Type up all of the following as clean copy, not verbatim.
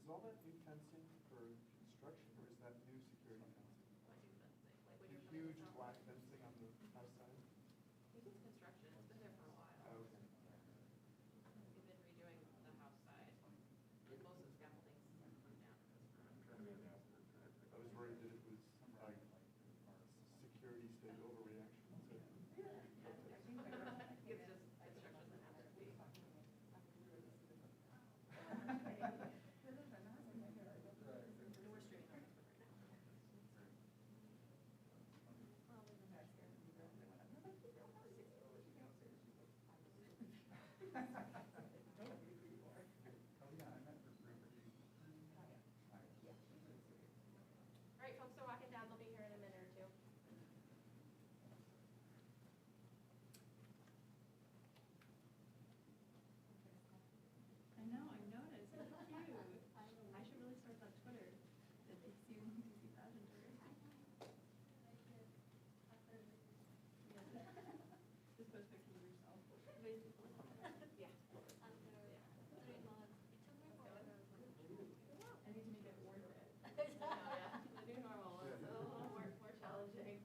all that new fencing for construction, or is that new security fencing? Like The when you're huge coming black south. fencing on the south side? I think it's construction, it's been there for a while. Oh, okay. We've been redoing the house side, and most of the scaffolding's come down at this point. I was worried that it was like security state overreaction. So It's just construction that has to be. And we're streaming on this one right now. All right, folks are walking down, they'll be here in a minute or two. I know, I noticed. It's cute. I should really start that Twitter. That they see passenger. Just post pictures of yourself. Basically. Yeah. I need to make it worth it. Yeah, the new normal is a little more challenging.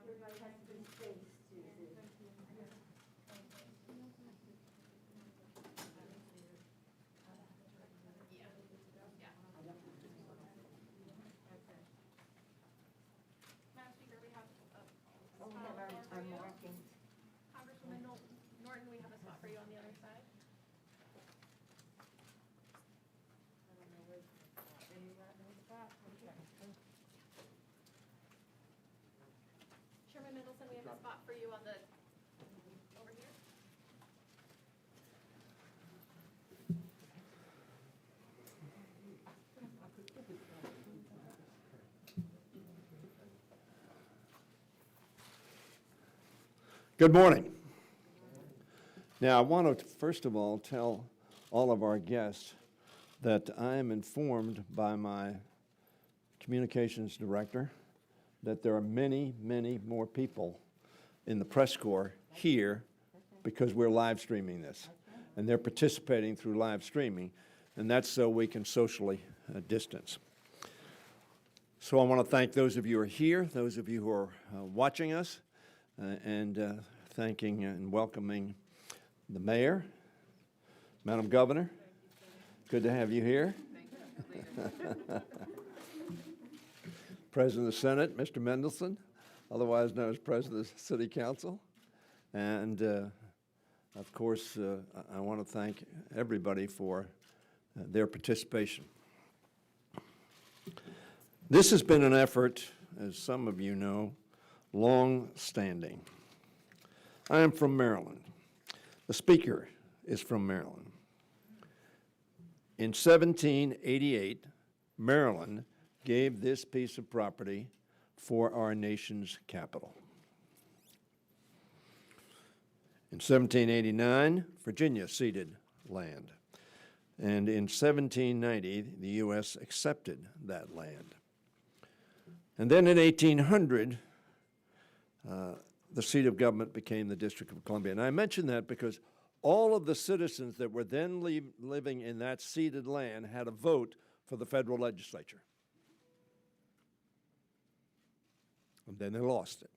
Everybody has to be spaced to do. Yeah. Yeah. Madam Speaker, we have a Oh, we spot have on the floor for our you. marking. Congresswoman Norton, we have a spot for you on the other side. I don't know where, are you at in the spot? Okay. Chairman Mendelson, we have a spot for you on the, over here. Good morning. Now, I want to first of all tell all of our guests that I am informed by my communications director that there are many, many more people in the press corps here because we're live streaming this. And they're participating through live streaming, and that's so we can socially distance. So I want to thank those of you who are here, those of you who are watching us, and thanking and welcoming the mayor, Madam Governor. Good to have you here. President of the Senate, Mr. Mendelson, otherwise known as President of the City Council. And, of course, I want to thank everybody for their participation. This has been an effort, as some of you know, long-standing. I am from Maryland. The Speaker is from Maryland. In 1788, Maryland gave this piece of property for our nation's capital. In 1789, Virginia ceded land. And in 1790, the U.S. accepted that land. And then in 1800, the seat of government became the District of Columbia. And I mention that because all of the citizens that were then living in that ceded land had a vote for the federal legislature. And then they lost it.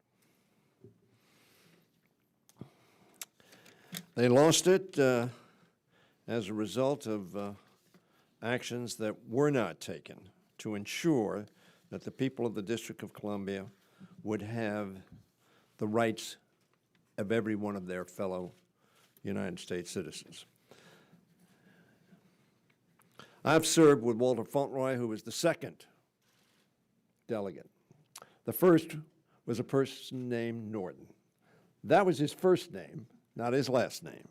They lost it as a result of actions that were not taken to ensure that the people of the District of Columbia would have the rights of every one of their fellow United States citizens. I've served with Walter Fauntleroy, who was the second delegate. The first was a person named Norton. That was his first name, not his last name.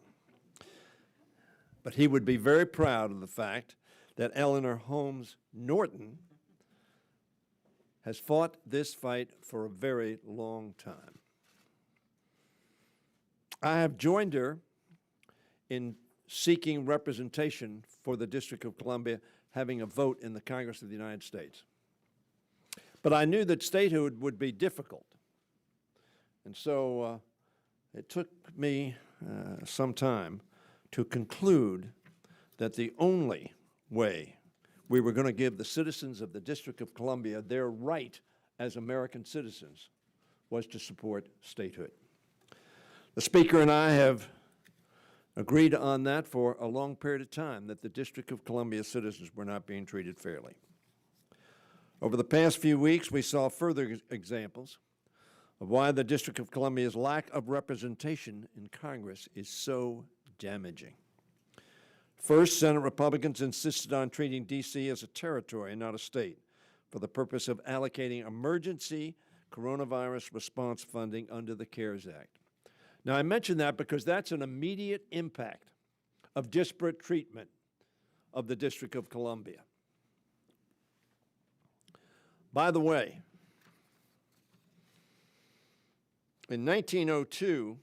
But he would be very proud of the fact that Eleanor Holmes Norton has fought this fight for a very long time. I have joined her in seeking representation for the District of Columbia, having a vote in the Congress of the United States. But I knew that statehood would be difficult. And so it took me some time to conclude that the only way we were going to give the citizens of the District of Columbia their right as American citizens was to support statehood. The Speaker and I have agreed on that for a long period of time, that the District of Columbia citizens were not being treated fairly. Over the past few weeks, we saw further examples of why the District of Columbia's lack of representation in Congress is so damaging. First, Senate Republicans insisted on treating D.C. as a territory and not a state for the purpose of allocating emergency coronavirus response funding under the CARES Act. Now, I mention that because that's an immediate impact of disparate treatment of the District of Columbia. By the way, in 1902,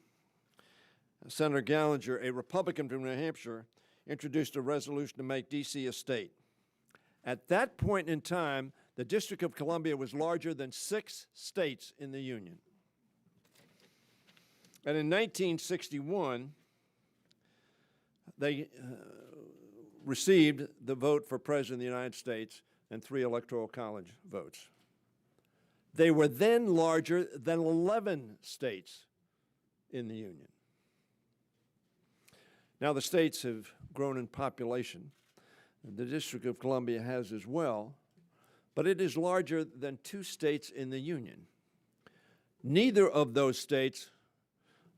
Senator Gallinger, a Republican from New Hampshire, introduced a resolution to make D.C. a state. At that point in time, the District of Columbia was larger than 6 states in the Union. And in 1961, they received the vote for President of the United States and 3 Electoral College votes. They were then larger than 11 states in the Union. Now, the states have grown in population. The District of Columbia has as well, but it is larger than 2 states in the Union. Neither of those states,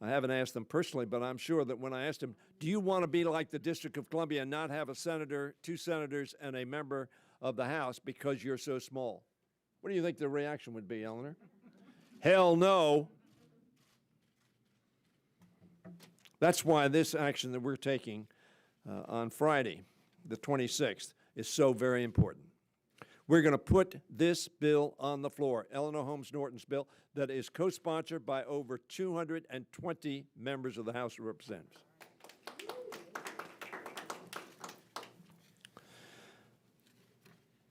I haven't asked them personally, but I'm sure that when I asked them, do you want to be like the District of Columbia and not have a senator, 2 senators, and a member of the House because you're so small? What do you think the reaction would be, Eleanor? Hell no. That's why this action that we're taking on Friday, the 26th, is so very important. We're going to put this bill on the floor, Eleanor Holmes Norton's bill, that is co-sponsored by over 220 members of the House of Representatives.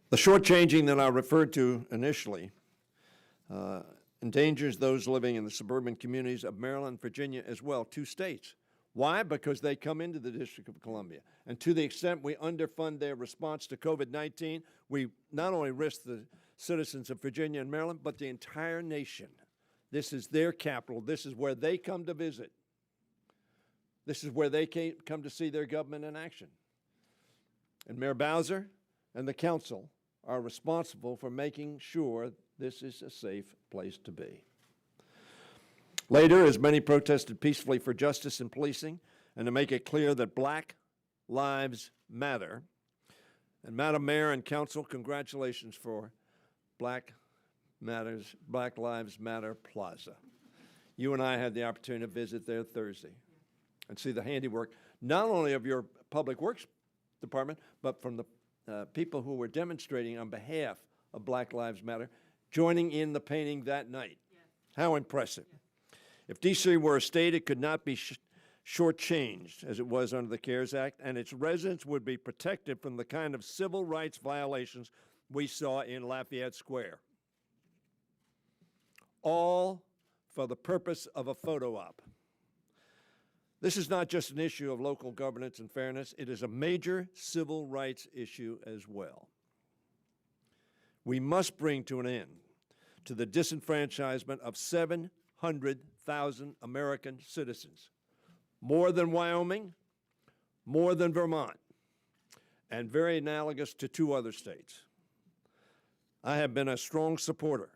The shortchanging that I referred to initially endangers those living in the suburban communities of Maryland, Virginia as well, 2 states. Why? Because they come into the District of Columbia. And to the extent we underfund their response to COVID-19, we not only risk the citizens of Virginia and Maryland, but the entire nation. This is their capital. This is where they come to visit. This is where they come to see their government in action. And Mayor Bowser and the council are responsible for making sure this is a safe place to be. Later, as many protested peacefully for justice in policing and to make it clear that Black Lives Matter, and Madam Mayor and Council, congratulations for Black Lives Matter Plaza. You and I had the opportunity to visit there Thursday and see the handiwork, not only of your Public Works Department, but from the people who were demonstrating on behalf of Black Lives Matter, joining in the painting that night. Yes. How impressive. Yes. If D.C. were a state, it could not be shortchanged as it was under the CARES Act, and its residents would be protected from the kind of civil rights violations we saw in Lafayette Square. All for the purpose of a photo op. This is not just an issue of local governance and fairness, it is a major civil rights issue as well. We must bring to an end to the disenfranchisement of 700,000 American citizens, more than Wyoming, more than Vermont, and very analogous to 2 other states. I have been a strong supporter,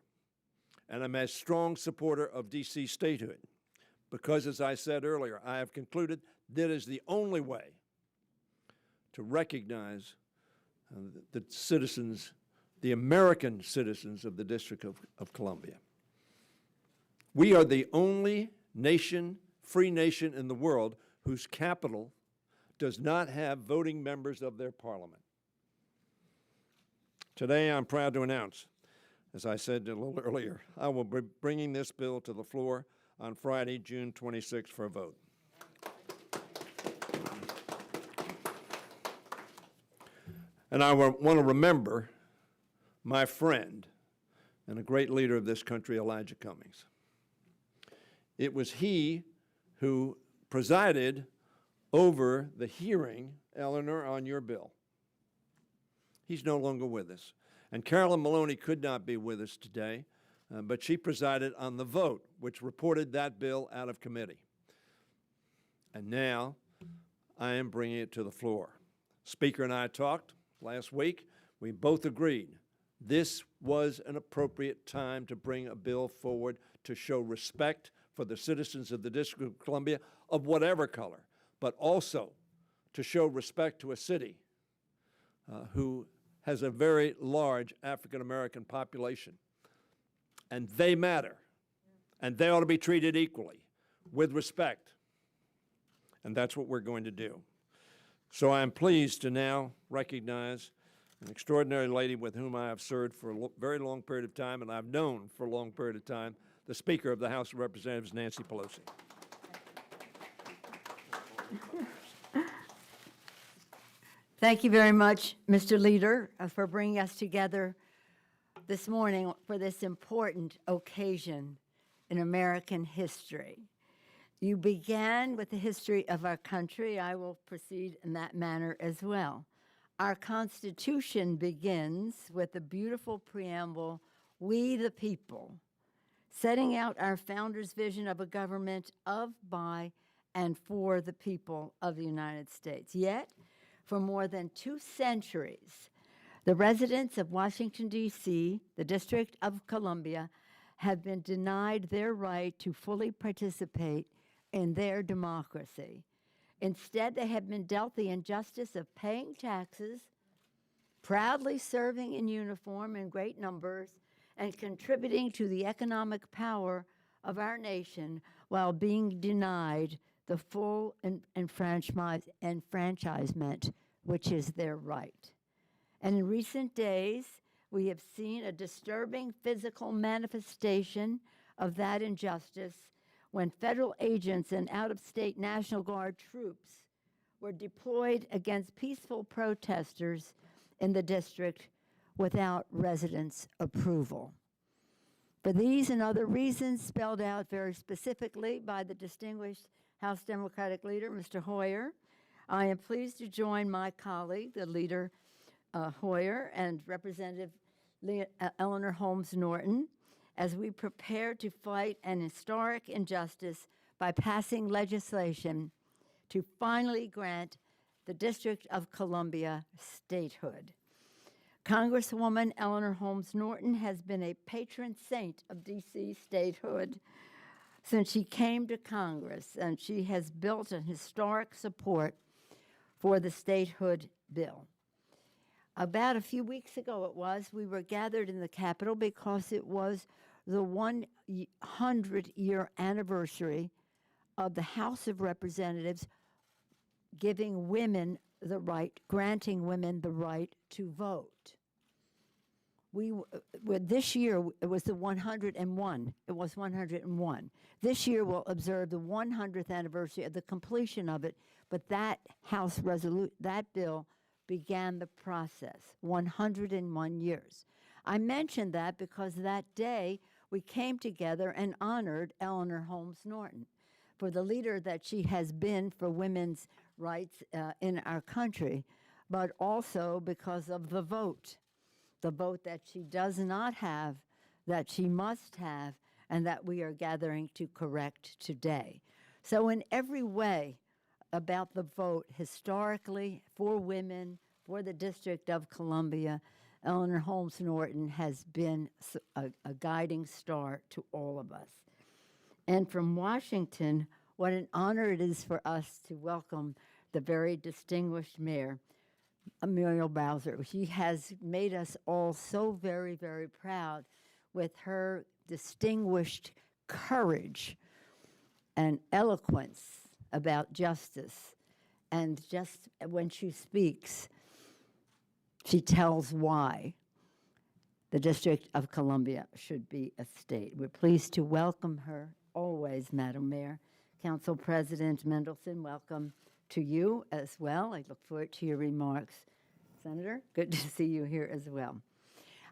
and I'm a strong supporter of D.C. statehood, because, as I said earlier, I have concluded that is the only way to recognize the citizens, the American citizens of the District of Columbia. We are the only nation, free nation in the world whose capital does not have voting members of their parliament. Today, I'm proud to announce, as I said a little earlier, I will be bringing this bill to the floor on Friday, June 26th for a vote. And I want to remember my friend and a great leader of this country, Elijah Cummings. It was he who presided over the hearing, Eleanor, on your bill. He's no longer with us. And Carolyn Maloney could not be with us today, but she presided on the vote, which reported that bill out of committee. And now I am bringing it to the floor. Speaker and I talked last week. We both agreed this was an appropriate time to bring a bill forward to show respect for the citizens of the District of Columbia of whatever color, but also to show respect to a city who has a very large African-American population. And they matter, and they ought to be treated equally, with respect. And that's what we're going to do. So I'm pleased to now recognize an extraordinary lady with whom I have served for a very long period of time, and I've known for a long period of time, the Speaker of the House of Representatives, Nancy Pelosi. Thank you very much, Mr. Leader, for bringing us together this morning for this important occasion in American history. You began with the history of our country. I will proceed in that manner as well. Our Constitution begins with the beautiful preamble, "We the people," setting out our founders' vision of a government of, by, and for the people of the United States. Yet, for more than 2 centuries, the residents of Washington, D.C., the District of Columbia, have been denied their right to fully participate in their democracy. Instead, they have been dealt the injustice of paying taxes, proudly serving in uniform in great numbers, and contributing to the economic power of our nation while being denied the full enfranchisement, which is their right. And in recent days, we have seen a disturbing physical manifestation of that injustice when federal agents and out-of-state National Guard troops were deployed against peaceful protesters in the district without residents' approval. For these and other reasons spelled out very specifically by the distinguished House Democratic leader, Mr. Hoyer, I am pleased to join my colleague, the leader Hoyer, and Representative Eleanor Holmes Norton as we prepare to fight an historic injustice by passing legislation to finally grant the District of Columbia statehood. Congresswoman Eleanor Holmes Norton has been a patron saint of D.C. statehood since she came to Congress, and she has built an historic support for the statehood bill. About a few weeks ago we were gathered in the Capitol because it was the 100-year anniversary of the House of Representatives giving women the right, granting women the right to vote. This year, it was the 101. It was 101. This year, we'll observe the 100th anniversary of the completion of it, but that that bill began the process, 101 years. I mentioned that because that day we came together and honored Eleanor Holmes Norton for the leader that she has been for women's rights in our country, but also because of the vote that she does not have, that she must have, and that we are gathering to correct today. So in every way about the vote, historically, for women, for the District of Columbia, Eleanor Holmes Norton has been a guiding star to all of us. And from Washington, what an honor it is for us to welcome the very distinguished mayor, Muriel Bowser. She has made us all so very, very proud with her distinguished courage and eloquence about justice. And just when she speaks, she tells why the District of Columbia should be a state. We're pleased to welcome her always, Madam Mayor. Council President Mendelson, welcome to you as well. I look forward to your remarks. Senator, good to see you here as well.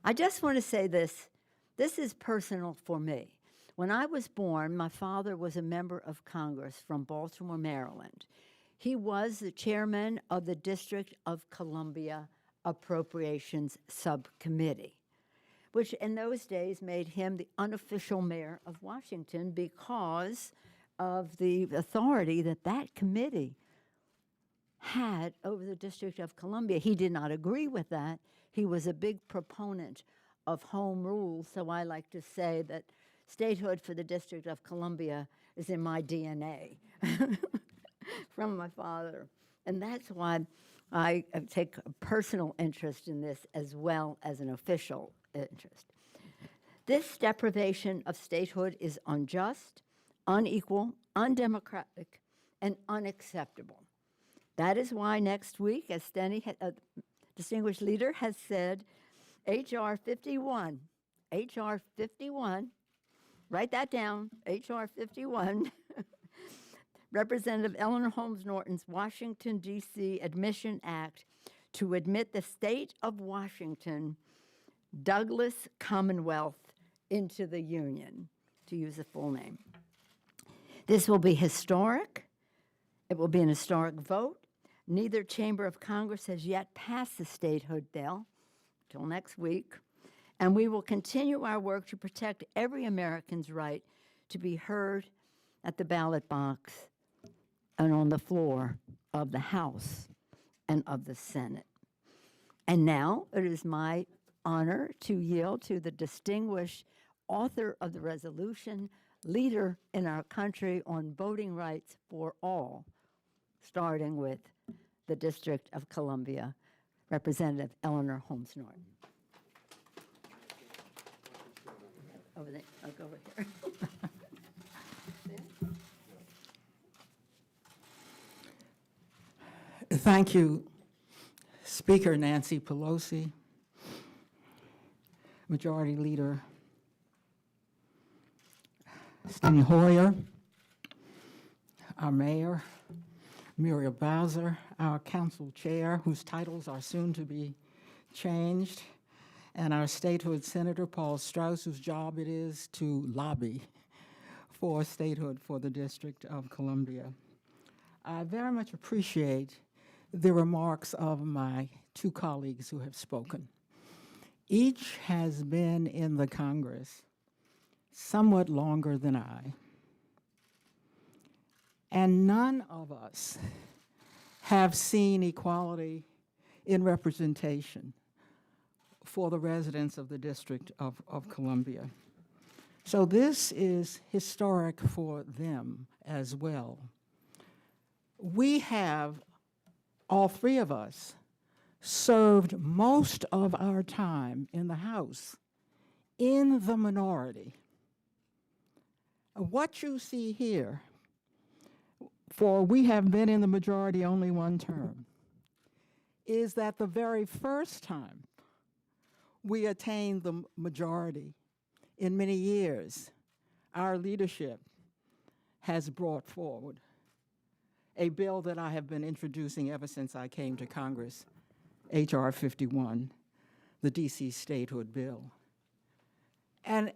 I just want to say this. This is personal for me. When I was born, my father was a member of Congress from Baltimore, Maryland. He was the chairman of the District of Columbia Appropriations Subcommittee, which in those days made him the unofficial mayor of Washington because of the authority that that committee had over the District of Columbia. He did not agree with that. He was a big proponent of home rule, so I like to say that statehood for the District of Columbia is in my DNA from my father. And that's why I take a personal interest in this as well as an official interest. This deprivation of statehood is unjust, unequal, undemocratic, and unacceptable. That is why next week, as Steny, distinguished leader, has said, H.R. 51, write that down, H.R. 51, Representative Eleanor Holmes Norton's Washington, D.C. Admission Act to admit the state of Washington, Douglas Commonwealth, into the Union, to use a full name. This will be historic. It will be an historic vote. Neither chamber of Congress has yet passed the statehood bill until next week, and we will continue our work to protect every American's right to be heard at the ballot box and on the floor of the House and of the Senate. And now it is my honor to yield to the distinguished author of the resolution, leader in our country on voting rights for all, starting with the District of Columbia, Representative Eleanor Holmes Norton. Over there, I'll go over here. Thank you, Speaker Nancy Pelosi, Majority Leader Steny Hoyer, our Mayor, Muriel Bowser, our Council Chair, whose titles are soon to be changed, and our Statehood Senator Paul Strauss, whose job it is to lobby for statehood for the District of Columbia. I very much appreciate the remarks of my two colleagues who have spoken. Each has been in the Congress somewhat longer than I, and none of us have seen equality in representation for the residents of the District of Columbia. So this is historic for them as well. We have, all three of us, served most of our time in the House in the minority. What you see here, for we have been in the majority only one term, is that the very first time we attained the majority. In many years, our leadership has brought forward a bill that I have been introducing ever since I came to Congress, H.R. 51, the D.C. Statehood Bill. And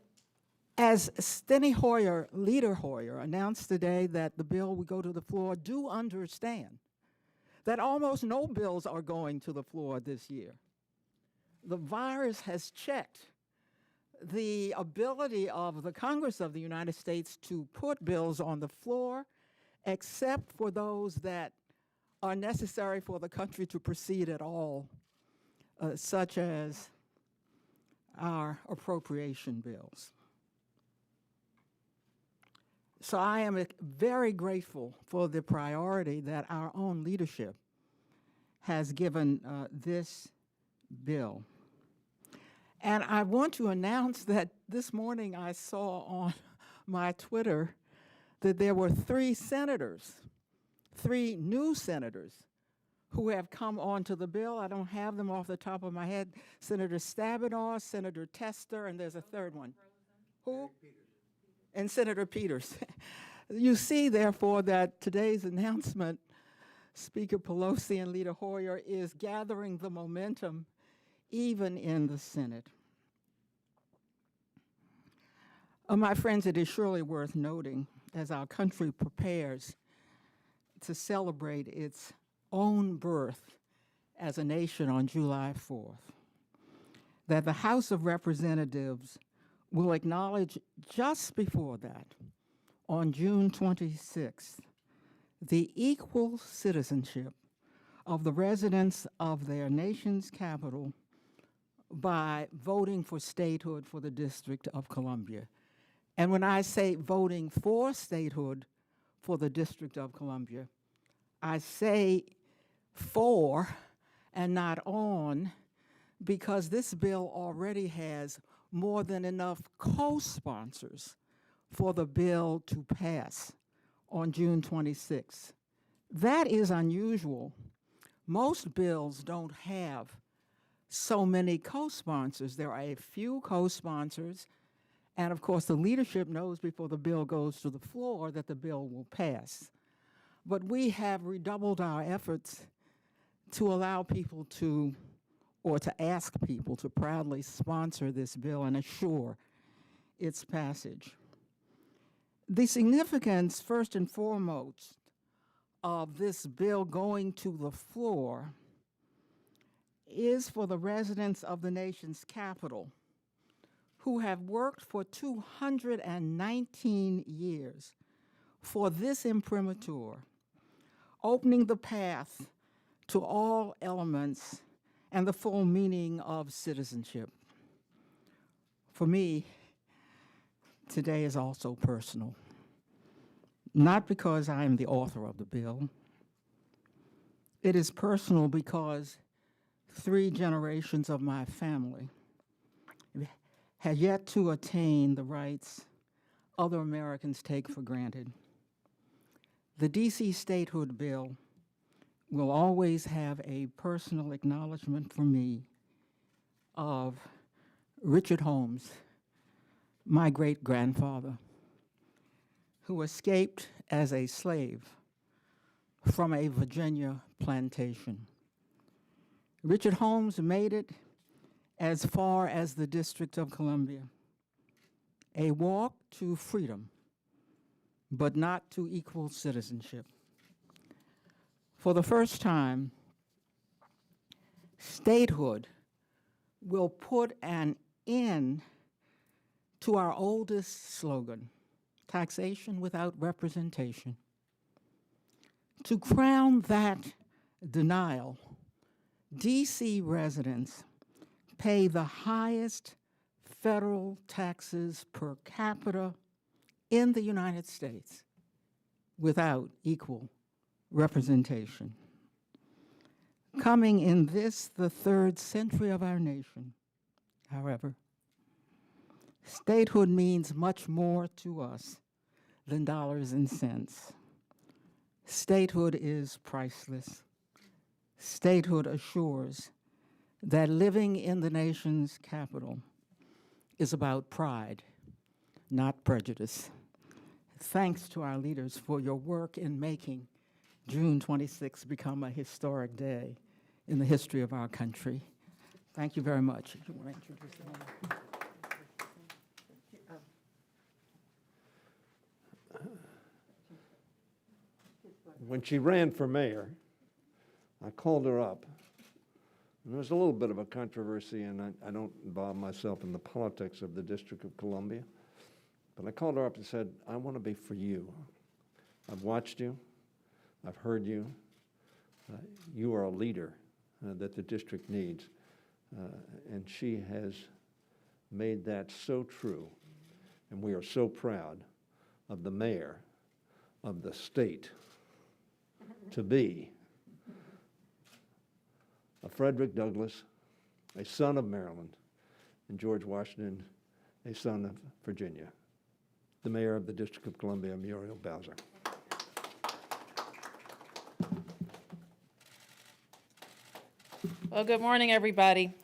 as Steny Hoyer, Leader Hoyer, announced today that the bill would go to the floor, do understand that almost no bills are going to the floor this year. The virus has checked the ability of the Congress of the United States to put bills on the floor, except for those that are necessary for the country to proceed at all, such as our appropriation bills. So I am very grateful for the priority that our own leadership has given this bill. And I want to announce that this morning I saw on my Twitter that there were 3 senators, 3 new senators, who have come onto the bill. I don't have them off the top of my head. Senator Stabenow, Senator Tester, and there's a third one. Who? And Senator Peters. You see, therefore, that today's announcement, Speaker Pelosi and Leader Hoyer, is gathering the momentum even in the Senate. My friends, it is surely worth noting, as our country prepares to celebrate its own birth as a nation on July 4th, that the House of Representatives will acknowledge just before that, on June 26th, the equal citizenship of the residents of their nation's capital by voting for statehood for the District of Columbia. And when I say voting for statehood for the District of Columbia, I say for and not on, because this bill already has more than enough co-sponsors for the bill to pass on June 26th. That is unusual. Most bills don't have so many co-sponsors. There are a few co-sponsors, and of course the leadership knows before the bill goes to the floor that the bill will pass. But we have redoubled our efforts to allow people to, or to ask people to proudly sponsor this bill and assure its passage. The significance, first and foremost, of this bill going to the floor is for the residents of the nation's capital who have worked for 219 years for this imprimatur, opening the path to all elements and the full meaning of citizenship. For me, today is also personal, not because I am the author of the bill. It is personal because 3 generations of my family have yet to attain the rights other Americans take for granted. The D.C. Statehood Bill will always have a personal acknowledgement for me of Richard Holmes, my great-grandfather, who escaped as a slave from a Virginia plantation. Richard Holmes made it as far as the District of Columbia, a walk to freedom, but not to equal citizenship. For the first time, statehood will put an end to our oldest slogan, taxation without representation. To crown that denial, D.C. residents pay the highest federal taxes per capita in the United States without equal representation. Coming in this, the 3rd century of our nation, however, statehood means much more to us than dollars and cents. Statehood is priceless. Statehood assures that living in the nation's capital is about pride, not prejudice. Thanks to our leaders for your work in making June 26 become a historic day in the history of our country. Thank you very much. You want to introduce the woman? When she ran for mayor, I called her up. And there was a little bit of a controversy, and I don't involve myself in the politics of the District of Columbia. But I called her up and said, I want to be for you. I've watched you. I've heard you. You are a leader that the district needs. And she has made that so true. And we are so proud of the mayor of the state to be a Frederick Douglass, a son of Maryland, and George Washington, a son of Virginia. The mayor of the District of Columbia, Muriel Bowser. Well, good morning, everybody.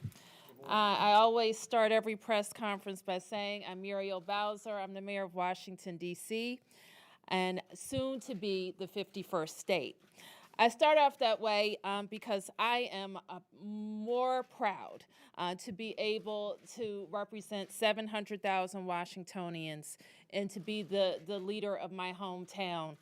I always start every press conference by saying I'm Muriel Bowser. I'm the mayor of Washington, D.C., and soon to be the 51st state. I start off that way because I am more proud to be able to represent 700,000 Washingtonians and to be the leader of my hometown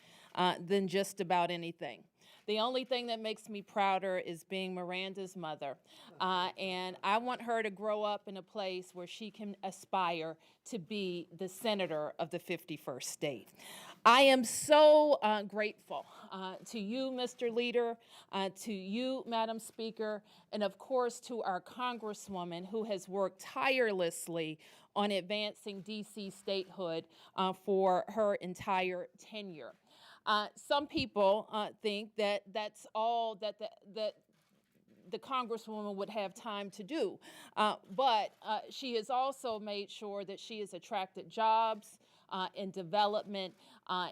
than just about anything. The only thing that makes me prouder is being Miranda's mother. And I want her to grow up in a place where she can aspire to be the senator of the 51st state. I am so grateful to you, Mr. Leader, to you, Madam Speaker, and of course to our Congresswoman who has worked tirelessly on advancing DC statehood for her entire tenure. Some people think that that's all that the Congresswoman would have time to do. But she has also made sure that she has attracted jobs and development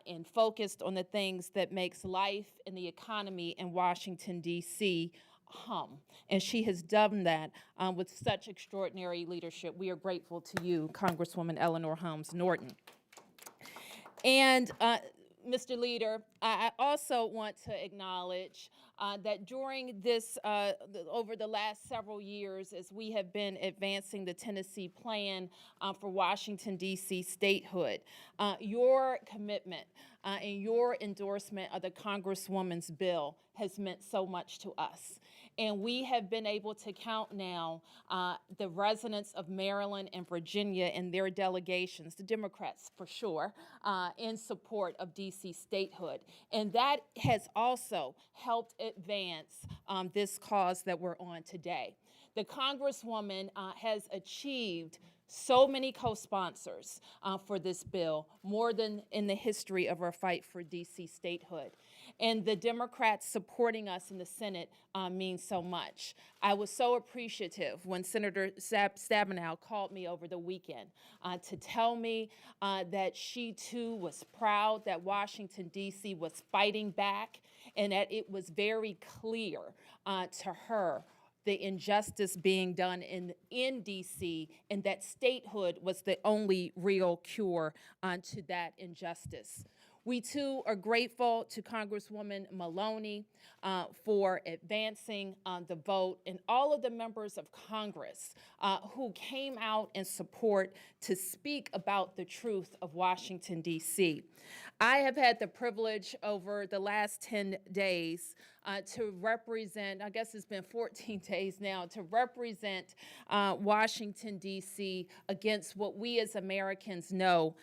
and focused on the things that makes life and the economy in Washington, D.C. hum. And she has done that with such extraordinary leadership. We are grateful to you, Congresswoman Eleanor Holmes Norton. And Mr. Leader, I also want to acknowledge that during this, over the last several years, as we have been advancing the Tennessee plan for Washington, D.C. statehood, your commitment and your endorsement of the Congresswoman's bill has meant so much to us. And we have been able to count now the residents of Maryland and Virginia and their delegations, the Democrats for sure, in support of D.C. statehood. And that has also helped advance this cause that we're on today. The Congresswoman has achieved so many co-sponsors for this bill, more than in the history of our fight for D.C. statehood. And the Democrats supporting us in the Senate means so much. I was so appreciative when Senator Stabenow called me over the weekend to tell me that she too was proud that Washington, D.C. was fighting back and that it was very clear to her the injustice being done in D.C. and that statehood was the only real cure to that injustice. We too are grateful to Congresswoman Maloney for advancing the vote and all of the members of Congress who came out in support to speak about the truth of Washington, D.C. I have had the privilege over the last 10 days to represent, I guess it's been 14 days now, to represent Washington, D.C. against what we as Americans know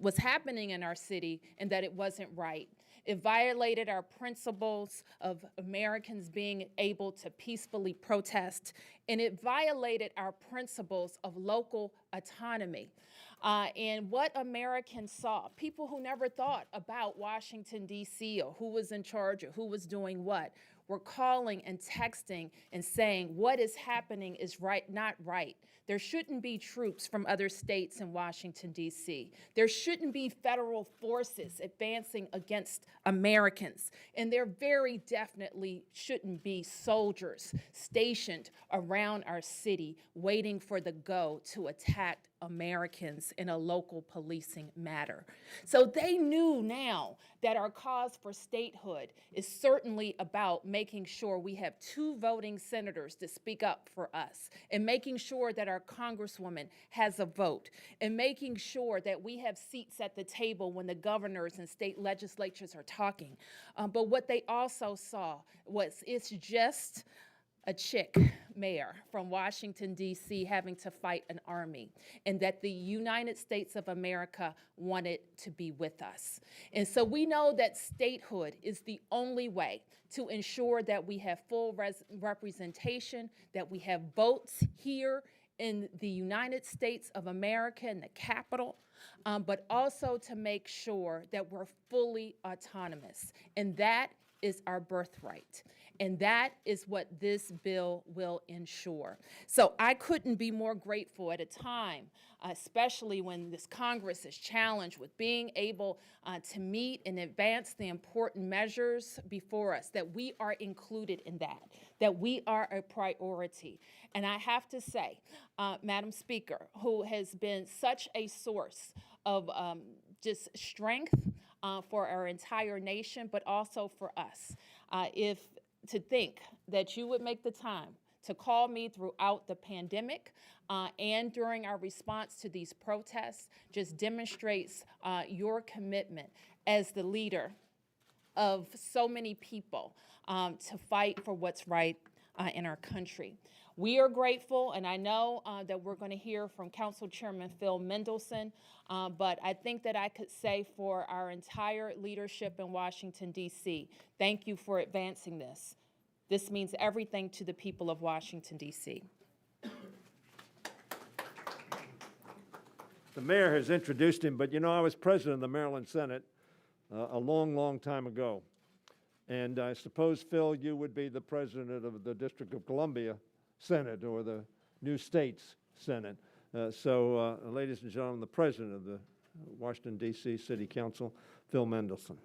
was happening in our city and that it wasn't right. It violated our principles of Americans being able to peacefully protest, and it violated our principles of local autonomy. And what Americans saw, people who never thought about Washington, D.C., or who was in charge or who was doing what, were calling and texting and saying what is happening is not right. There shouldn't be troops from other states in Washington, D.C. There shouldn't be federal forces advancing against Americans. And there very definitely shouldn't be soldiers stationed around our city waiting for the go to attack Americans in a local policing matter. So they knew now that our cause for statehood is certainly about making sure we have 2 voting senators to speak up for us, and making sure that our Congresswoman has a vote, and making sure that we have seats at the table when the governors and state legislatures are talking. But what they also saw was it's just a chick mayor from Washington, D.C. having to fight an army, and that the United States of America wanted to be with us. And so we know that statehood is the only way to ensure that we have full representation, that we have votes here in the United States of America, in the Capitol, but also to make sure that we're fully autonomous. And that is our birthright. And that is what this bill will ensure. So I couldn't be more grateful at a time, especially when this Congress is challenged with being able to meet and advance the important measures before us, that we are included in that we are a priority. And I have to say, Madam Speaker, who has been such a source of just strength for our entire nation, but also for us, to think that you would make the time to call me throughout the pandemic and during our response to these protests just demonstrates your commitment as the leader of so many people to fight for what's right in our country. We are grateful, and I know that we're going to hear from Council Chairman Phil Mendelson, but I think that I could say for our entire leadership in Washington, D.C., thank you for advancing this. This means everything to the people of Washington, D.C. The mayor has introduced him, but you know, I was president of the Maryland Senate a long, long time ago. And I suppose, Phil, you would be the president of the District of Columbia Senate, or the New States Senate. Ladies and gentlemen, the president of the Washington, D.C. City Council, Phil Mendelson.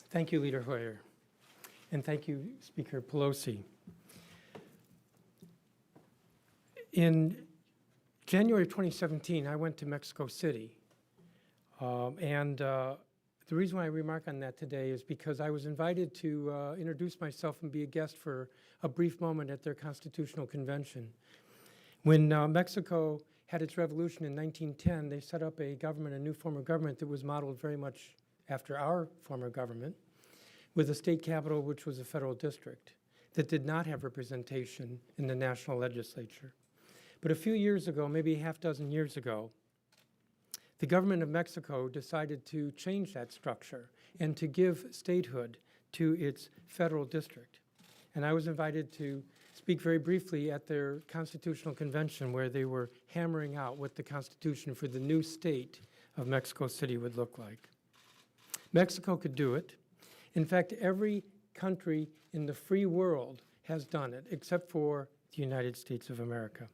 Thank you, Leader Hoyer, and thank you, Speaker Pelosi. In January of 2017, I went to Mexico City, the reason why I remark on that today is because I was invited to introduce myself and be a guest for a brief moment at their constitutional convention. When Mexico had its revolution in 1910, they set up a government, a new form of government that was modeled very much after our form of government, with a state capital which was a federal district that did not have representation in the national legislature. But a few years ago, maybe a half dozen years ago, the government of Mexico decided to change that structure and to give statehood to its federal district. And I was invited to speak very briefly at their constitutional convention, where they were hammering out what the Constitution for the new state of Mexico City would look like. Mexico could do it. In fact, every country in the free world has done it, except for the United States of America.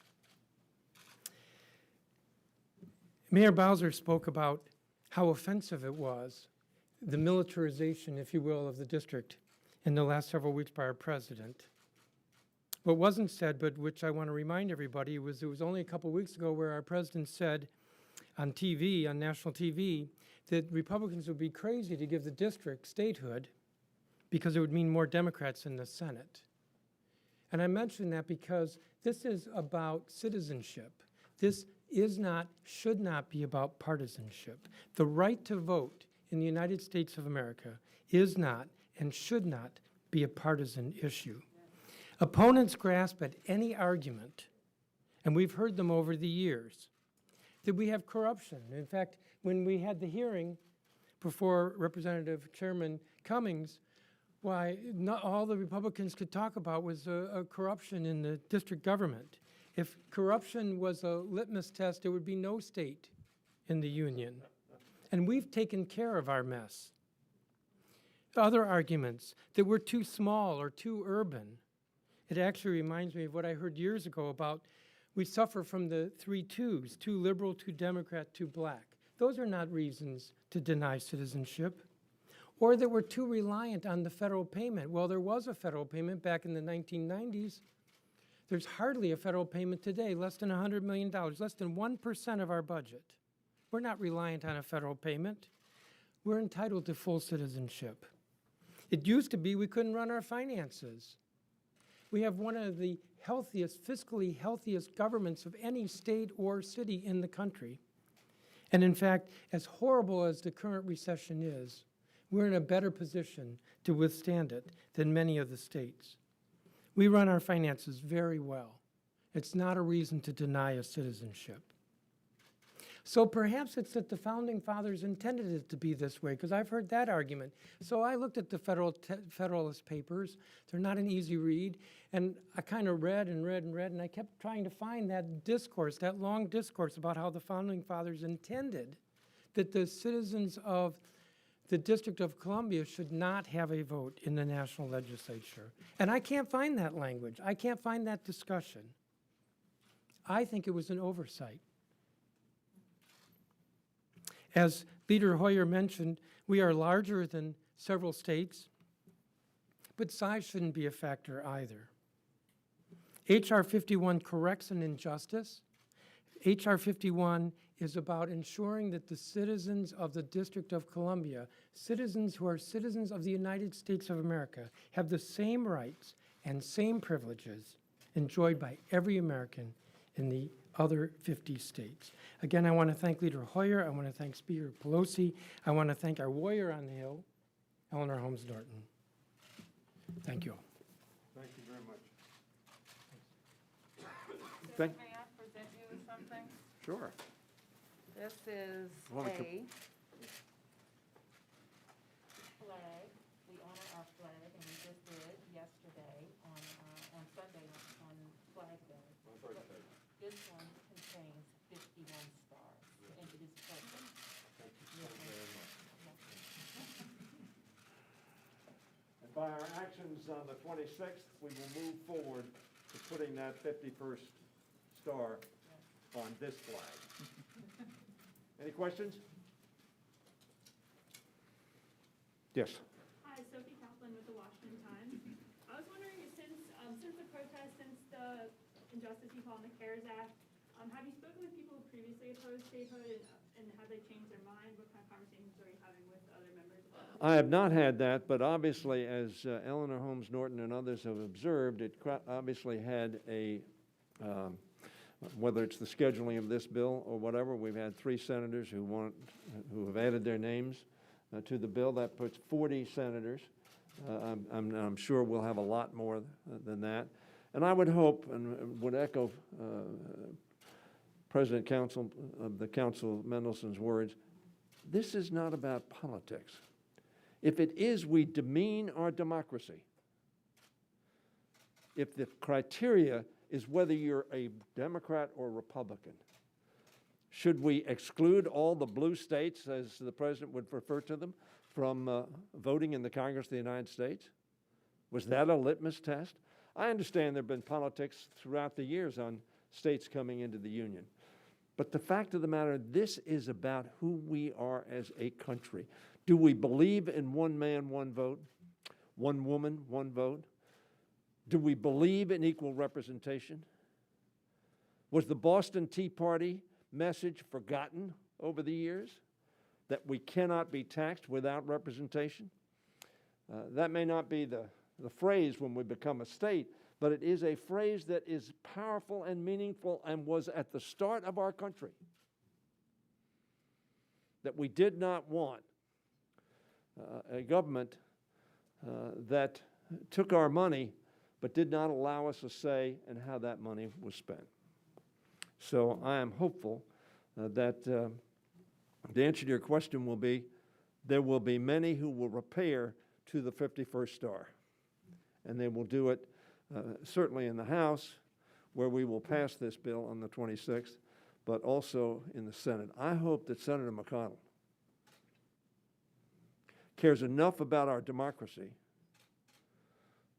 Mayor Bowser spoke about how offensive it was, the militarization, if you will, of the district in the last several weeks by our president. What wasn't said, but which I want to remind everybody, was it was only a couple weeks ago where our president said on TV, on national TV, that Republicans would be crazy to give the district statehood because it would mean more Democrats in the Senate. And I mention that because this is about citizenship. This should not be about partisanship. The right to vote in the United States of America is not and should not be a partisan issue. Opponents grasp at any argument, and we've heard them over the years, that we have corruption. In fact, when we had the hearing before Representative Chairman Cummings, why not all the Republicans could talk about was corruption in the district government. If corruption was a litmus test, there would be no state in the Union. And we've taken care of our mess. Other arguments that we're too small or too urban. It actually reminds me of what I heard years ago about we suffer from the 3 twos, too liberal, too Democrat, too black. Those are not reasons to deny citizenship. Or that we're too reliant on the federal payment. Well, there was a federal payment back in the 1990s. There's hardly a federal payment today, less than $100 million, less than 1% of our budget. We're not reliant on a federal payment. We're entitled to full citizenship. It used to be we couldn't run our finances. We have one of the healthiest, fiscally healthiest governments of any state or city in the country. And in fact, as horrible as the current recession is, we're in a better position to withstand it than many of the states. We run our finances very well. It's not a reason to deny us citizenship. So perhaps it's that the Founding Fathers intended it to be this way, because I've heard that argument. So I looked at the Federalist Papers. They're not an easy read. And I kind of read and read and read, and I kept trying to find that discourse, that long discourse about how the Founding Fathers intended that the citizens of the District of Columbia should not have a vote in the national legislature. And I can't find that language. I can't find that discussion. I think it was an oversight. As Leader Hoyer mentioned, we are larger than several states, but size shouldn't be a factor either. H.R. 51 corrects an injustice. H.R. 51 is about ensuring that the citizens of the District of Columbia, citizens who are citizens of the United States of America, have the same rights and same privileges enjoyed by every American in the other 50 states. Again, I want to thank Leader Hoyer. I want to thank Speaker Pelosi. I want to thank our warrior on the Hill, Eleanor Holmes Norton. Thank you all. Thank you very much. May I present you with something? Sure. This is Want me to- a flag. We honor our flag, and we just did yesterday on Sunday on Flag Day. This one contains 51 stars, and it is perfect. Thank you so very much. And by our actions on the 26th, we will move forward to putting that 51st star on this flag. Any questions? Yes. Hi, Sophie Kaplan with the Washington Times. I was wondering, since the protest, since the injustice you call in the CARES Act, have you spoken with people who previously opposed statehood, and have they changed their mind? What kind of conversations are you having with other members of the I have not had that, but obviously, as Eleanor Holmes Norton and others have observed, it obviously had a, whether it's the scheduling of this bill or whatever, we've had 3 senators who have added their names to the bill. That puts 40 senators. I'm sure we'll have a lot more than that. And I would hope and would echo President of the Council Mendelson's words, this is not about politics. If it is, we demean our democracy. If the criteria is whether you're a Democrat or Republican, should we exclude all the blue states, as the President would refer to them, from voting in the Congress of the United States? Was that a litmus test? I understand there have been politics throughout the years on states coming into the Union. But the fact of the matter, this is about who we are as a country. Do we believe in one man, one vote? One woman, one vote? Do we believe in equal representation? Was the Boston Tea Party message forgotten over the years? That we cannot be taxed without representation? That may not be the phrase when we become a state, but it is a phrase that is powerful and meaningful and was at the start of our country. That we did not want a government that took our money but did not allow us a say in how that money was spent. So I am hopeful that the answer to your question will be, there will be many who will repair to the 51st star. And they will do it certainly in the House, where we will pass this bill on the 26th, but also in the Senate. I hope that Senator McConnell cares enough about our democracy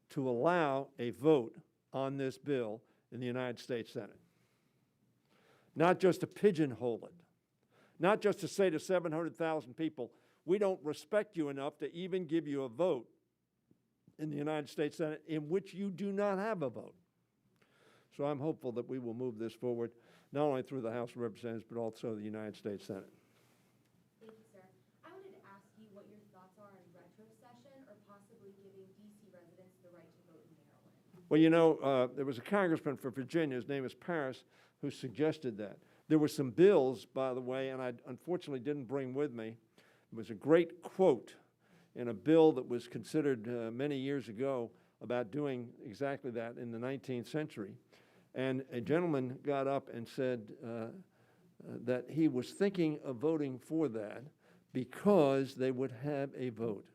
to allow a vote on this bill in the United States Senate. Not just to pigeonhole it, not just to say to 700,000 people, we don't respect you enough to even give you a vote in the United States Senate in which you do not have a vote. So I'm hopeful that we will move this forward, not only through the House of Representatives, but also the United States Senate. Thank you, sir. I wanted to ask you what your thoughts are on retrocession or possibly giving D.C. residents the right to vote in Maryland. Well, you know, there was a congressman from Virginia, his name is Paris, who suggested that. There were some bills, by the way, and I unfortunately didn't bring with me. It was a great quote in a bill that was considered many years ago about doing exactly that in the 19th century. And a gentleman got up and said that he was thinking of voting for that because they would have a vote.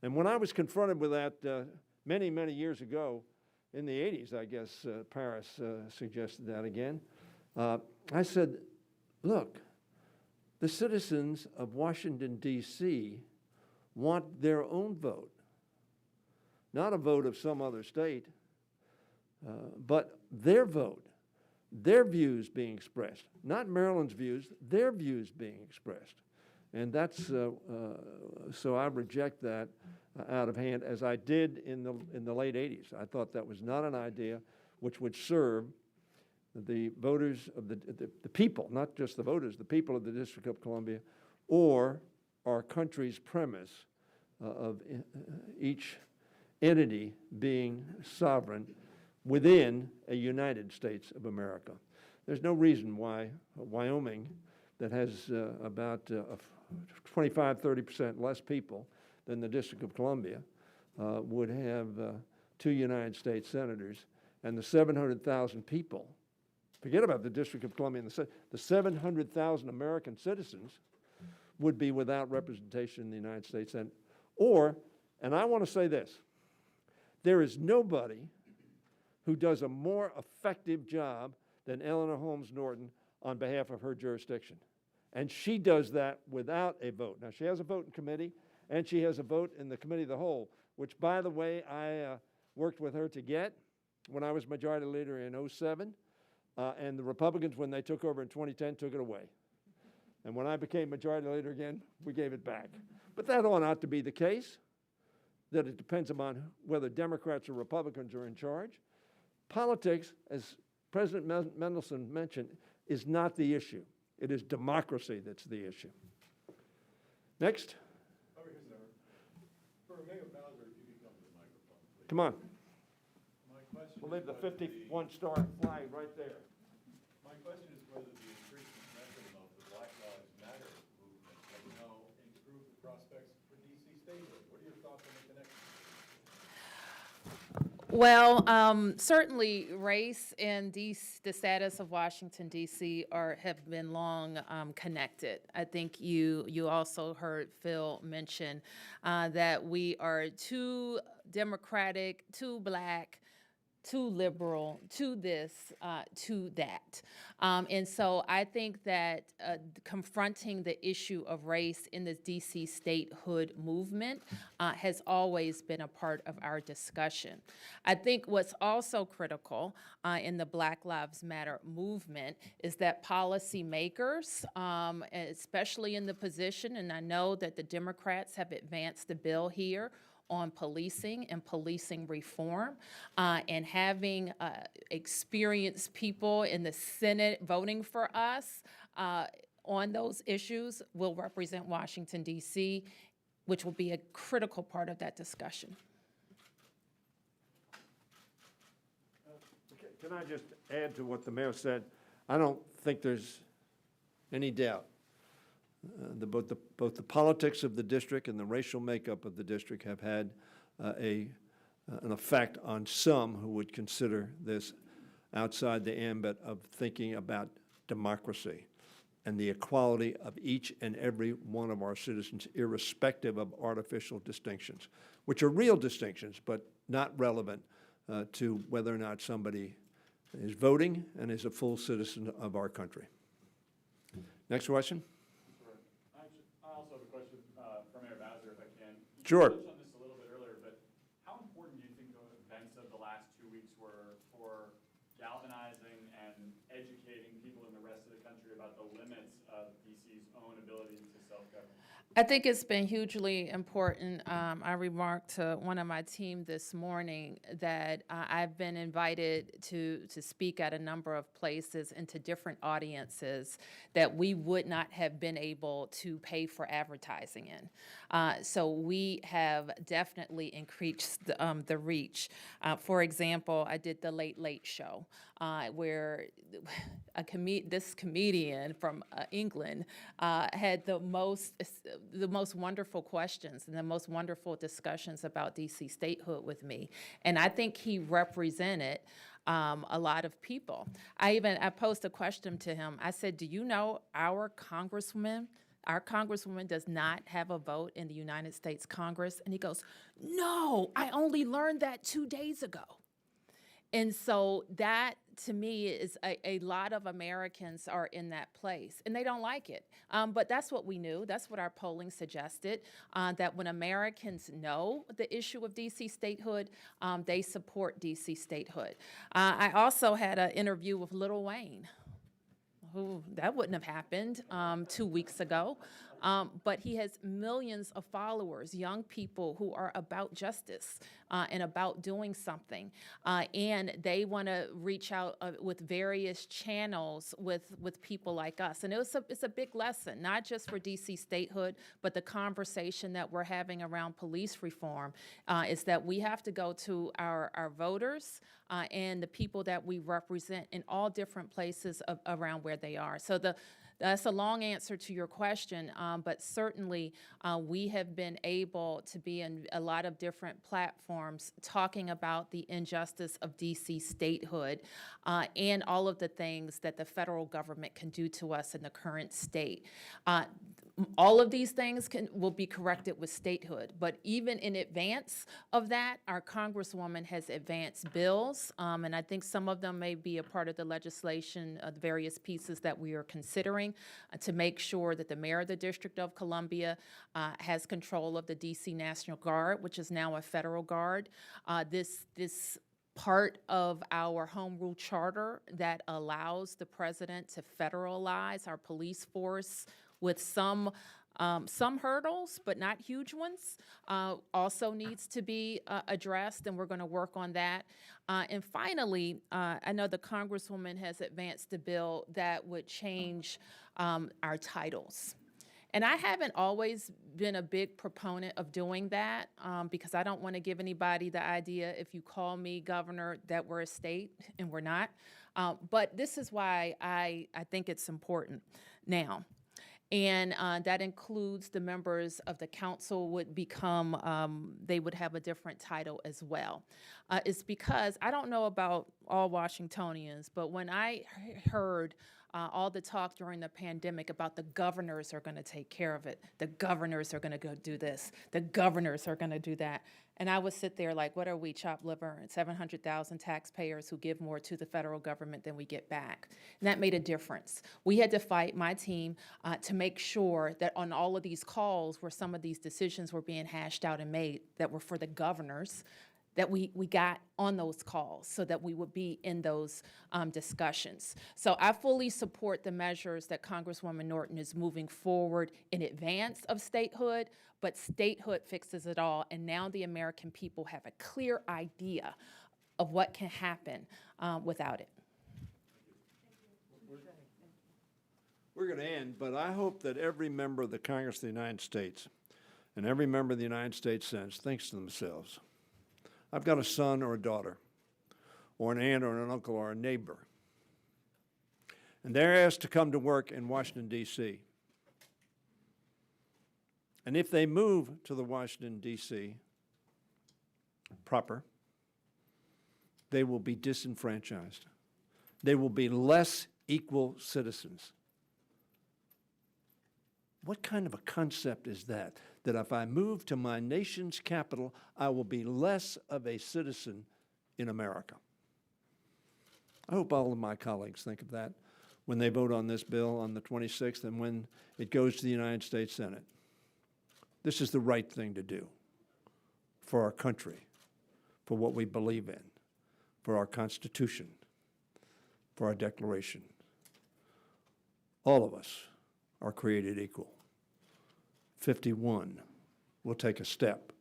And when I was confronted with that many, many years ago, in the 80s, I guess Paris suggested that again, I said, look, the citizens of Washington, D.C. want their own vote, not a vote of some other state, but their vote, their views being expressed, not Maryland's views, their views being expressed. And that's, so I reject that out of hand, as I did in the late 80s. I thought that was not an idea which would serve the voters of the people, not just the voters, the people of the District of Columbia, or our country's premise of each entity being sovereign within a United States of America. There's no reason why Wyoming, that has about 25–30% less people than the District of Columbia, would have 2 United States senators, and the 700,000 people, forget about the District of Columbia, and the 700,000 American citizens would be without representation in the United States Senate. Or, and I want to say this, there is nobody who does a more effective job than Eleanor Holmes Norton on behalf of her jurisdiction. And she does that without a vote. Now, she has a vote in committee, and she has a vote in the Committee of the Whole, which, by the way, I worked with her to get when I was Majority Leader in '07, and the Republicans, when they took over in 2010, took it away. And when I became Majority Leader again, we gave it back. But that ought not to be the case, that it depends upon whether Democrats or Republicans are in charge. Politics, as President Mendelson mentioned, is not the issue. It is democracy that's the issue. Next. Over here, sir. For Mayor Bowser, if you could come to the microphone, please. Come on. My question We'll leave the is whether 51-star flag right there. My question is whether the increased momentum of the Black Lives Matter movement has now improved the prospects for D.C. statehood. What are your thoughts on the connection? Well, certainly race and the status of Washington, D.C. have been long connected. I think you also heard Phil mention that we are too Democratic, too Black, too liberal, to this, to that. And so I think that confronting the issue of race in the DC statehood movement has always been a part of our discussion. I think what's also critical in the Black Lives Matter movement is that policymakers, especially in the position, and I know that the Democrats have advanced the bill here on policing and policing reform, and having experienced people in the Senate voting for us on those issues will represent Washington, D.C., which will be a critical part of that discussion. Okay, can I just add to what the mayor said? I don't think there's any doubt both the politics of the district and the racial makeup of the district have had an effect on some who would consider this outside the ambit of thinking about democracy. and the equality of each and every one of our citizens, irrespective of artificial distinctions, which are real distinctions, but not relevant to whether or not somebody is voting and is a full citizen of our country. Next question. Sure. I also have a question for Mayor Bowser, if I can. Sure. You touched on this a little bit earlier, but how important do you think the events of the last 2 weeks were for galvanizing and educating people in the rest of the country about the limits of DC's own ability to self-govern? I think it's been hugely important. I remarked to one of my team this morning that I've been invited to speak at a number of places and to different audiences that we would not have been able to pay for advertising in. So we have definitely increased the reach. For example, I did the Late Late Show, where this comedian from England had the most wonderful questions and the most wonderful discussions about DC statehood with me. And I think he represented a lot of people. I posed a question to him. I said, do you know our congresswoman does not have a vote in the United States Congress? And he goes, no, I only learned that 2 days ago. And so that, to me, is a lot of Americans are in that place, and they don't like it. But that's what we knew. That's what our polling suggested, that when Americans know the issue of D.C. statehood, they support D.C. statehood. I also had an interview with Lil Wayne. That wouldn't have happened 2 weeks ago. But he has millions of followers, young people who are about justice and about doing something. And they want to reach out with various channels with people like us. And it's a big lesson, not just for DC statehood, but the conversation that we're having around police reform is that we have to go to our voters and the people that we represent in all different places around where they are. So that's a long answer to your question, but certainly we have been able to be in a lot of different platforms talking about the injustice of DC statehood and all of the things that the federal government can do to us in the current state. All of these things will be corrected with statehood, but even in advance of that, our Congresswoman has advanced bills, and I think some of them may be a part of the legislation, the various pieces that we are considering to make sure that the mayor of the District of Columbia has control of the DC National Guard, which is now a federal guard. This part of our home rule charter that allows the president to federalize our police force with some hurdles, but not huge ones, also needs to be addressed, and we're going to work on that. And finally, I know the Congresswoman has advanced a bill that would change our titles. And I haven't always been a big proponent of doing that because I don't want to give anybody the idea, if you call me governor, that we're a state, and we're not. But this is why I think it's important now. And that includes the members of the council would become, they would have a different title as well. It's because, I don't know about all Washingtonians, but when I heard all the talk during the pandemic about the governors are going to take care of it, the governors are going to go do this, the governors are going to do that. And I would sit there like, what are we, chopped liver, and 700,000 taxpayers who give more to the federal government than we get back? And that made a difference. We had to fight, my team, to make sure that on all of these calls where some of these decisions were being hashed out and made that were for the governors, that we got on those calls so that we would be in those discussions. So I fully support the measures that Congresswoman Norton is moving forward in advance of statehood, but statehood fixes it all, and now the American people have a clear idea of what can happen without it. We're going to end, but I hope that every member of the Congress of the United States and every member of the United States Senate thinks to themselves, I've got a son or a daughter, or an aunt or an uncle or a neighbor, and they're asked to come to work in Washington, D.C. And if they move to the Washington, D.C. proper, they will be disenfranchised. They will be less equal citizens What kind of a concept is that? That if I move to my nation's capital, I will be less of a citizen in America. I hope all of my colleagues think of that when they vote on this bill on the 26th and when it goes to the United States Senate. This is the right thing to do for our country, for what we believe in, for our Constitution, for our Declaration. All of us are created equal. 51 will take a step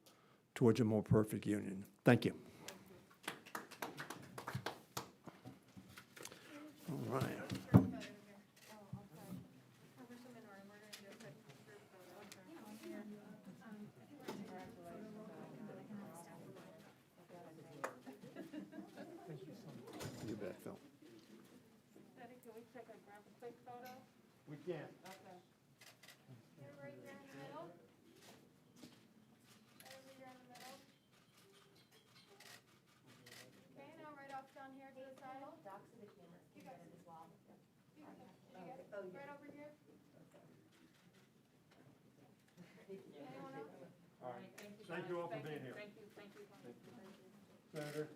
towards a more perfect union. Thank you. All right. You bet, Phil. Can we take a quick photo? We can. Okay. You're right there in the middle. Right over here in the middle. Okay, now right off down here to the side. Docs of the cameras can get it as well. You get it? Right over here. Anyone else? All right. Thank you all for being here. Thank you. Senator.